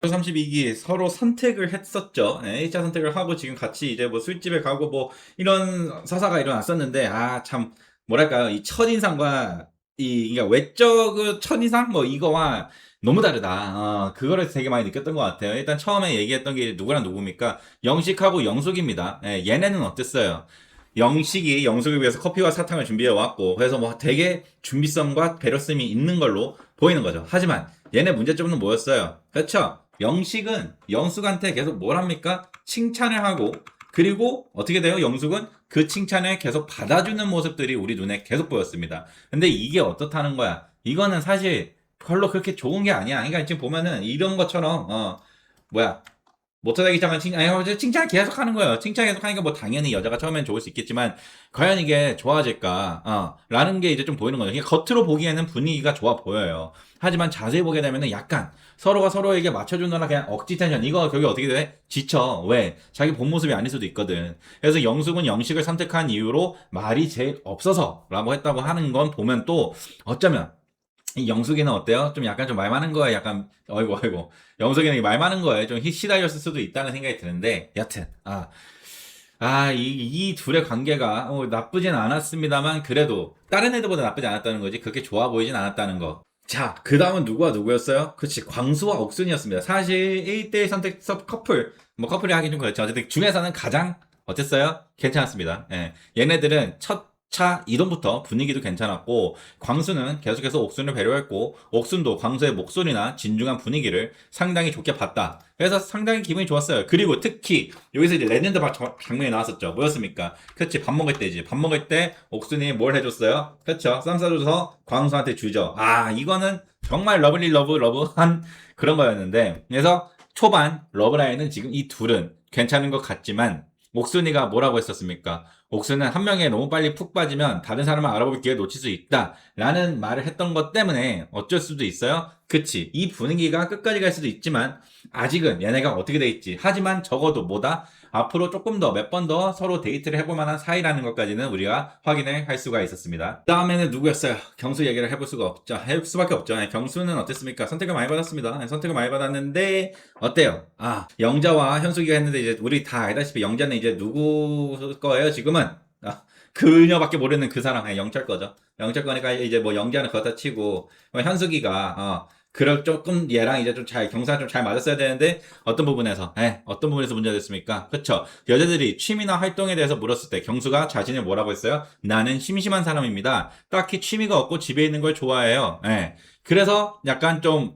32기 서로 선택을 했었죠. 네, A자 선택을 하고 지금 같이 이제 뭐 술집에 가고 뭐 이런 서사가 일어났었는데, 참, 뭐랄까요. 이 첫인상과 그러니까 외적 첫인상? 뭐 이거와 너무 다르다. 그거를 되게 많이 느꼈던 것 같아요. 일단 처음에 얘기했던 게 누구랑 누구입니까? 영식하고 영숙입니다. 얘네는 어땠어요? 영식이 영숙을 위해서 커피와 사탕을 준비해 왔고, 그래서 뭐 되게 준비성과 배려심이 있는 걸로 보이는 거죠. 하지만 얘네 문제점은 뭐였어요? 그렇죠? 영식은 영숙한테 계속 뭘 합니까? 칭찬을 하고, 그리고 어떻게 돼요? 영숙은 그 칭찬을 계속 받아주는 모습들이 우리 눈에 계속 보였습니다. 근데 이게 어떻다는 거야? 이거는 사실 별로 그렇게 좋은 게 아니야. 그러니까 지금 보면은 이런 것처럼 뭐야, 모터다기 장은 칭찬을 계속 하는 거예요. 칭찬 계속 하니까 뭐 당연히 여자가 처음엔 좋을 수 있겠지만 과연 이게 좋아질까? 라는 게 이제 좀 보이는 거죠. 그러니까 겉으로 보기에는 분위기가 좋아 보여요. 하지만 자세히 보게 되면은 약간 서로가 서로에게 맞춰주느라 그냥 억지 텐션. 이거 결국 어떻게 돼? 지쳐. 왜? 자기 본 모습이 아닐 수도 있거든. 그래서 영숙은 영식을 선택한 이유로 말이 제일 없어서라고 했다고 하는 건 보면 또 어쩌면 이 영숙이는 어때요? 좀 약간 좀 말 많은 거에 약간 어이구 어이구 영숙이는 말 많은 거에 좀 시달렸을 수도 있다는 생각이 드는데 여튼 이 둘의 관계가 나쁘진 않았습니다만 그래도 다른 애들보다 나쁘지 않았다는 거지 그렇게 좋아 보이진 않았다는 거. 자, 그 다음은 누구와 누구였어요? 그치, 광수와 옥순이었습니다. 사실 1대1 선택 커플, 뭐 커플이 하긴 좀 그렇죠. 어쨌든 중에서는 가장 어땠어요? 괜찮았습니다. 예. 얘네들은 첫 차 이동부터 분위기도 괜찮았고, 광수는 계속해서 옥순을 배려했고, 옥순도 광수의 목소리나 진중한 분위기를 상당히 좋게 봤다. 그래서 상당히 기분이 좋았어요. 그리고 특히 여기서 이제 레전드 장면이 나왔었죠. 뭐였습니까? 그치, 밥 먹을 때지. 밥 먹을 때 옥순이 뭘 해줬어요? 그쵸, 쌈 싸줘서 광수한테 주죠. 이거는 정말 러블리 러브한 그런 거였는데, 그래서 초반 러브라인은 지금 이 둘은 괜찮은 것 같지만 옥순이가 뭐라고 했었습니까? 옥순은 한 명에 너무 빨리 푹 빠지면 다른 사람을 알아볼 기회 놓칠 수 있다 라는 말을 했던 것 때문에 어쩔 수도 있어요. 그치, 이 분위기가 끝까지 갈 수도 있지만 아직은 얘네가 어떻게 돼 있지. 하지만 적어도 뭐다? 앞으로 조금 더 몇 번 더 서로 데이트를 해볼 만한 사이라는 것까지는 우리가 확인을 할 수가 있었습니다. 다음에는 누구였어요? 경수 얘기를 해볼 수가 없죠. 해볼 수밖에 없죠. 경수는 어땠습니까? 선택을 많이 받았습니다. 선택을 많이 받았는데 어때요? 영자와 현숙이가 했는데 이제 우리 다 알다시피 영자는 이제 누구 거예요? 지금은 그녀밖에 모르는 그 사람, 영철 거죠. 영철 거니까 이제 뭐 영자는 그렇다 치고 현숙이가 그럴 조금 얘랑 이제 좀 경사가 좀 잘 맞았어야 되는데 어떤 부분에서 문제가 됐습니까? 그쵸? 여자들이 취미나 활동에 대해서 물었을 때 경수가 자신을 뭐라고 했어요? 나는 심심한 사람입니다. 딱히 취미가 없고 집에 있는 걸 좋아해요. 그래서 약간 좀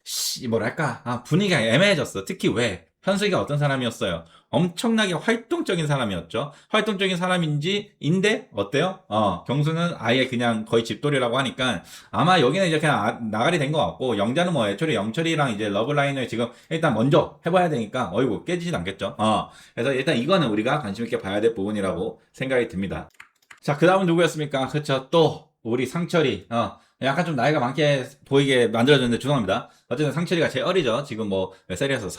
뭐랄까 분위기가 애매해졌어. 특히 왜? 현숙이가 어떤 사람이었어요? 엄청나게 활동적인 사람이었죠. 활동적인 사람인데 어때요? 경수는 아예 그냥 거의 집돌이라고 하니까 아마 여기는 이제 그냥 나가리 된 것 같고, 영자는 뭐 애초에 영철이랑 이제 러브라인을 지금 일단 먼저 해봐야 되니까 어이구 깨지진 않겠죠. 그래서 일단 이거는 우리가 관심 있게 봐야 될 부분이라고 생각이 듭니다. 자, 그 다음은 누구였습니까? 그쵸, 또 우리 상철이 약간 좀 나이가 많게 보이게 만들어줬는데 죄송합니다. 어쨌든 상철이가 제일 어리죠. 지금 뭐 몇 살이어서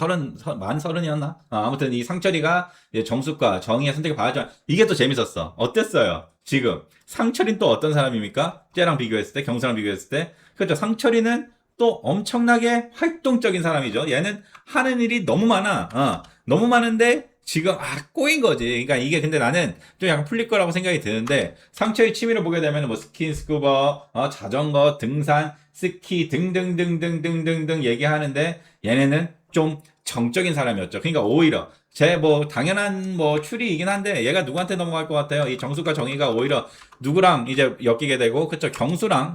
만 서른이었나? 아무튼 이 상철이가 이제 정숙과 정의의 선택을 받았지만 이게 또 재밌었어. 어땠어요? 지금 상철이는 또 어떤 사람입니까? 쟤랑 비교했을 때, 경수랑 비교했을 때. 그렇죠. 상철이는 또 엄청나게 활동적인 사람이죠. 얘는 하는 일이 너무 많아. 너무 많은데 지금 꼬인 거지. 그러니까 이게 근데 나는 좀 약간 풀릴 거라고 생각이 드는데, 상처의 취미를 보게 되면 뭐 스킨, 스쿠버, 자전거, 등산, 스키 등등등등등등등 얘기하는데 얘네는 좀 정적인 사람이었죠. 그러니까 오히려 제 뭐 당연한 뭐 추리이긴 한데 얘가 누구한테 넘어갈 것 같아요? 이 정수가 정의가 오히려 누구랑 이제 엮이게 되고, 그쵸, 경수랑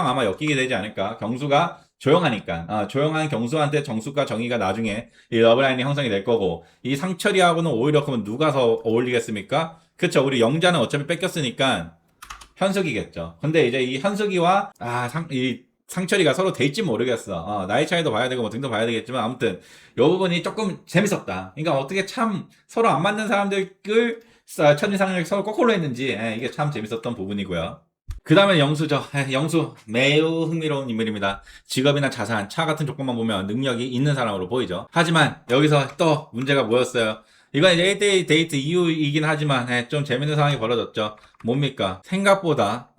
아마 엮이게 되지 않을까. 경수가 조용하니까 조용한 경수한테 정수과 정의가 나중에 이 러브라인이 형성이 될 거고, 이 상철이하고는 오히려 그러면 누가 더 어울리겠습니까? 그쵸, 우리 영자는 어차피 뺏겼으니까 현숙이겠죠. 근데 이제 이 현숙이와 이 상철이가 서로 될지 모르겠어. 나이 차이도 봐야 되고 뭐 등도 봐야 되겠지만 아무튼 이 부분이 조금 재밌었다. 그러니까 어떻게 참 서로 안 맞는 사람들을 첫인상을 서로 거꾸로 했는지 이게 참 재밌었던 부분이고요. 그 다음에 영수죠. 영수 매우 흥미로운 인물입니다. 직업이나 자산, 차 같은 조건만 보면 능력이 있는 사람으로 보이죠. 하지만 여기서 또 문제가 뭐였어요? 이건 이제 1대1 데이트 이후이긴 하지만 좀 재밌는 상황이 벌어졌죠. 뭡니까? 생각보다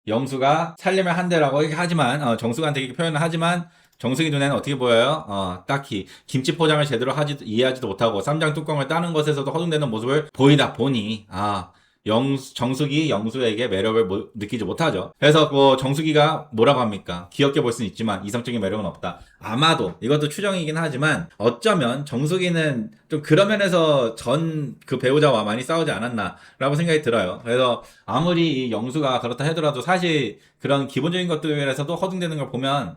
영수가 살림을 한대라고 하지만 정수한테 이렇게 표현을 하지만 정수기 눈에는 어떻게 보여요? 딱히 김치 포장을 제대로 이해하지도 못하고 쌈장 뚜껑을 따는 것에서도 허둥대는 모습을 보이다 보니 정수기 영수에게 매력을 느끼지 못하죠. 그래서 뭐 정수기가 뭐라고 합니까? 귀엽게 볼 수는 있지만 이성적인 매력은 없다. 아마도 이것도 추정이긴 하지만 어쩌면 정수기는 좀 그런 면에서 전 그 배우자와 많이 싸우지 않았나라고 생각이 들어요. 그래서 아무리 이 영수가 그렇다 하더라도 사실 그런 기본적인 것들에서도 허둥대는 걸 보면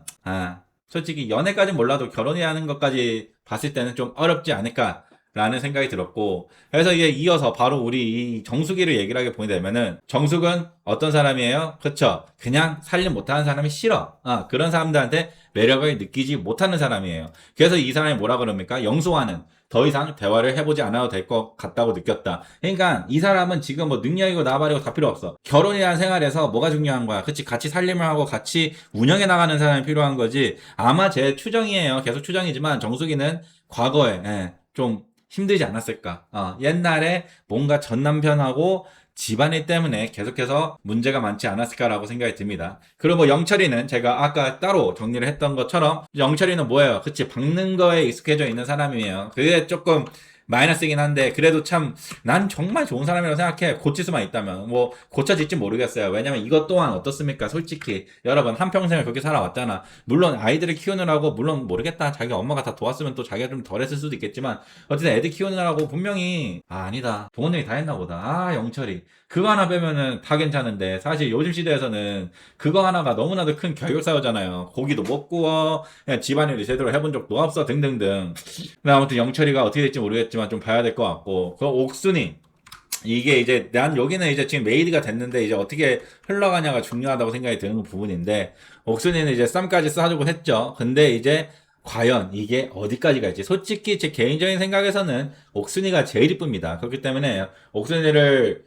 솔직히 연애까지는 몰라도 결혼해야 하는 것까지 봤을 때는 좀 어렵지 않을까 라는 생각이 들었고, 그래서 이게 이어서 바로 우리 이 정수기를 얘기를 하게 보게 되면은, 정숙은 어떤 사람이에요? 그쵸? 그냥 살림 못하는 사람이 싫어. 그런 사람들한테 매력을 느끼지 못하는 사람이에요. 그래서 이 사람이 뭐라 그럽니까? 영수와는 더 이상 대화를 해보지 않아도 될 것 같다고 느꼈다. 그러니까 이 사람은 지금 뭐 능력이고 나발이고 다 필요 없어. 결혼이라는 생활에서 뭐가 중요한 거야? 그치? 같이 살림을 하고 같이 운영해 나가는 사람이 필요한 거지. 아마 제 추정이에요. 계속 추정이지만 정숙이는 과거에 좀 힘들지 않았을까. 옛날에 뭔가 전 남편하고 집안일 때문에 계속해서 문제가 많지 않았을까라고 생각이 듭니다. 그리고 뭐 영철이는 제가 아까 따로 정리를 했던 것처럼 영철이는 뭐예요? 그치, 박는 거에 익숙해져 있는 사람이에요. 그게 조금 마이너스이긴 한데 그래도 참 난 정말 좋은 사람이라고 생각해. 고칠 수만 있다면 뭐 고쳐질지 모르겠어요. 왜냐면 이것 또한 어떻습니까? 솔직히 여러분 한평생을 그렇게 살아왔잖아. 물론 아이들을 키우느라고 물론 모르겠다. 자기 엄마가 다 도왔으면 또 자기가 좀 덜 했을 수도 있겠지만 어쨌든 애들 키우느라고 분명히 아니다. 부모님이 다 했나 보다. 영철이 그거 하나 빼면은 다 괜찮은데 사실 요즘 시대에서는 그거 하나가 너무나도 큰 결격사유잖아요. 고기도 못 구워, 그냥 집안일을 제대로 해본 적도 없어 등등등. 근데 아무튼 영철이가 어떻게 될지 모르겠지만 좀 봐야 될 것 같고, 그 옥순이 이게 이제 난 여기는 이제 지금 메이드가 됐는데 이제 어떻게 흘러가냐가 중요하다고 생각이 드는 부분인데, 옥순이는 이제 쌈까지 싸주고 했죠. 근데 이제 과연 이게 어디까지 갈지 솔직히 제 개인적인 생각에서는 옥순이가 제일 이쁩니다. 그렇기 때문에 옥순이를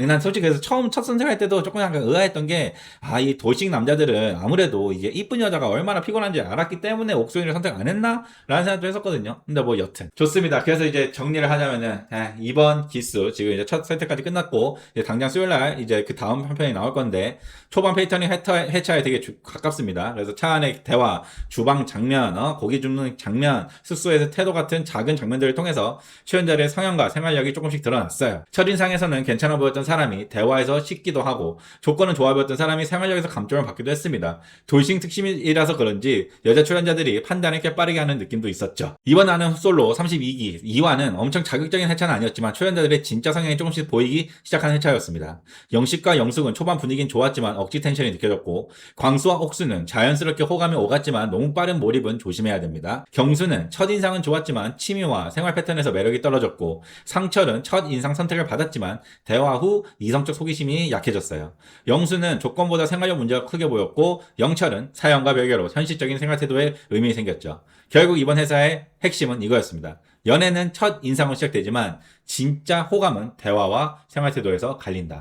난 솔직히 그래서 처음 첫 선택할 때도 조금 약간 의아했던 게, 이 돌싱 남자들은 아무래도 이게 이쁜 여자가 얼마나 피곤한지 알았기 때문에 옥순이를 선택 안 했나? 라는 생각도 했었거든요. 근데 뭐 여튼. 좋습니다. 그래서 이제 정리를 하자면은, 이번 기수, 지금 이제 첫 선택까지 끝났고, 이제 당장 수요일날 이제 그 다음 한 편이 나올 건데, 초반 페이턴이 해차에 되게 가깝습니다. 그래서 차 안의 대화, 주방 장면, 고기 줍는 장면, 숙소에서 태도 같은 작은 장면들을 통해서 출연자들의 성향과 생활력이 조금씩 드러났어요. 첫인상에서는 괜찮아 보였던 사람이 대화에서 식기도 하고 조건은 좋아 보였던 사람이 생활력에서 감점을 받기도 했습니다. 돌싱 특심이라서 그런지 여자 출연자들이 판단을 꽤 빠르게 하는 느낌도 있었죠. 이번 나는 솔로 32기 2화는 엄청 자극적인 회차는 아니었지만 출연자들의 진짜 성향이 조금씩 보이기 시작한 회차였습니다. 영식과 영숙은 초반 분위기는 좋았지만 억지 텐션이 느껴졌고, 광수와 옥수는 자연스럽게 호감이 오갔지만 너무 빠른 몰입은 조심해야 됩니다. 경수는 첫인상은 좋았지만 취미와 생활 패턴에서 매력이 떨어졌고, 상철은 첫인상 선택을 받았지만 대화 후 이성적 호기심이 약해졌어요. 영수는 조건보다 생활력 문제가 크게 보였고, 영철은 사연과 별개로 현실적인 생활 태도에 의문이 생겼죠. 결국 이번 회사의 핵심은 이거였습니다. 연애는 첫 인상으로 시작되지만 진짜 호감은 대화와 생활 태도에서 갈린다.